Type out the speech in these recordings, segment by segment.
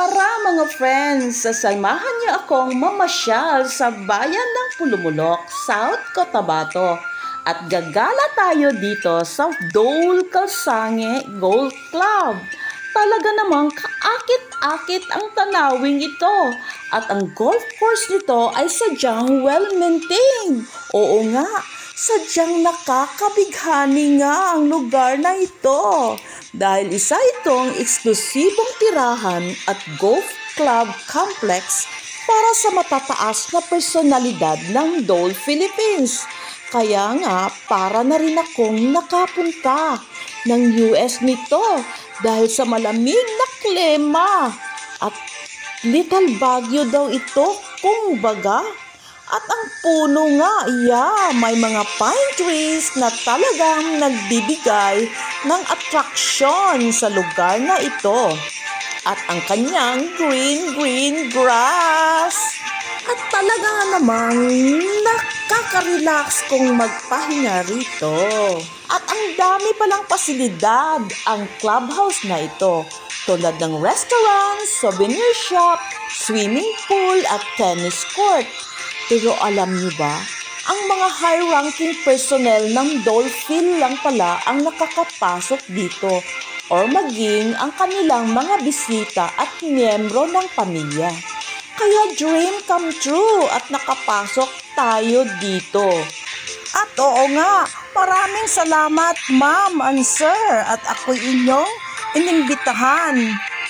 Tara mga friends, sasamahan niyo akong mamasyal sa bayan ng Pulumulok, South Cotabato. At gagala tayo dito sa Dole Calsange Golf Club. Talaga namang kaakit-akit ang tanawing ito. At ang golf course nito ay sadyang well-maintained. Oo nga, sadyang nakakabighani nga ang lugar na ito. Dahil isa itong eksklusibong tirahan at golf club complex para sa matataas na personalidad ng Dole Philippines. Kaya nga, para na rin akong nakapunta ng US nito dahil sa malamig na klima. At Little Baguio daw ito, kung baga. At ang puno nga, may mga pine trees na talagang nagbibigay ng attraction sa lugar na ito. At ang kanyang green grass. At talaga namang nakaka-relax kung magpahinga rito. At ang dami palang pasilidad ang clubhouse na ito. Tulad ng restaurant, souvenir shop, swimming pool at tennis court. Pero alam niyo ba, ang mga high-ranking personnel ng Dole Phil lang pala ang nakakapasok dito or maging ang kanilang mga bisita at miyembro ng pamilya. Kaya dream come true at nakapasok tayo dito. At oo nga, maraming salamat ma'am and sir at ako'y inyong inimbitahan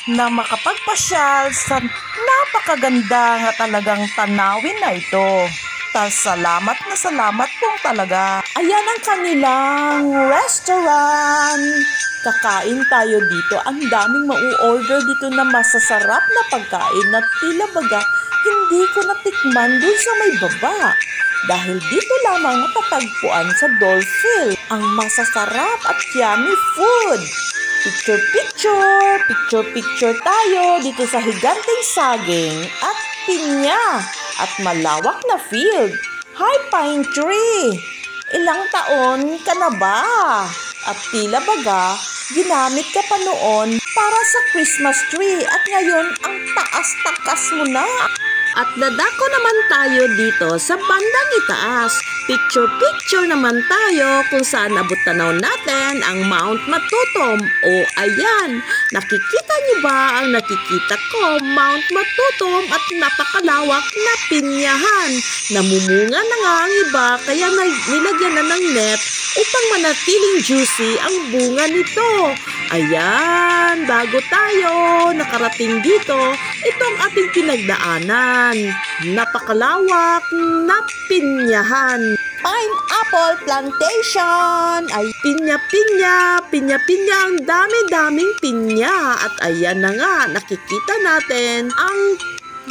na makapagpasyal sa napakaganda nga talagang tanawin na ito. Salamat na salamat pong talaga. Ayan ang kanilang restaurant. Kakain tayo dito. Ang daming mau-order dito na masasarap na pagkain na tila baga hindi ko natikman dun sa may baba. Dahil dito lamang matatagpuan sa Dole Phil ang masasarap at yummy food. Picture tayo dito sa higanteng saging at pinya at malawak na field. Hi pine tree! Ilang taon ka na ba? At tila baga, ginamit ka pa noon para sa Christmas tree at ngayon ang taas-takas mo na. At dadako naman tayo dito sa bandang itaas. Picture naman tayo kung saan abot tanaw natin ang Mount Matutom. O ayan, nakikita niyo ba ang nakikita ko? Mount Matutom at napakalawak na pinyahan. Namumunga na nga ang iba kaya nilagyan na ng net upang manatiling juicy ang bunga nito. Ayan, bago tayo nakarating dito, itong ating pinagdaanan. Napakalawak na pinyahan. Pineapple plantation. Ay, pinya ang dami-daming pinya. At ayan na nga, nakikita natin ang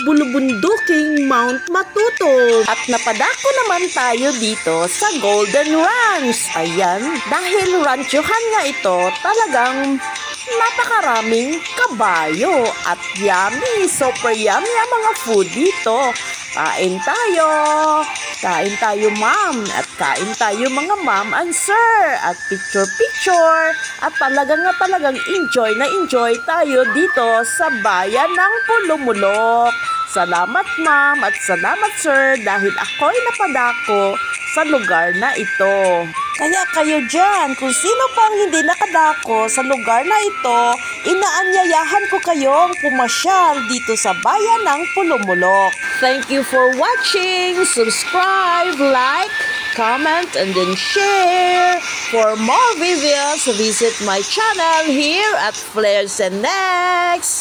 bulubunduking Mount Matutom. At napadako naman tayo dito sa Golden Ranch. Ayan, dahil ranchuhan nga ito, talagang napakaraming kabayo at yummy, super yummy ang mga food dito. Kain tayo ma'am at kain tayo mga ma'am and sir at picture at talagang enjoy tayo dito sa bayan ng Pulumulok. Salamat ma'am at salamat sir dahil ako'y napadako sa lugar na ito. Kaya kayo dyan, kung sino pang hindi nakadako sa lugar na ito, inaanyayahan ko kayong pumasyal dito sa bayan ng Pulumulok. Thank you for watching. Subscribe, like, comment, and then share. For more videos, visit my channel here at Flares and Next.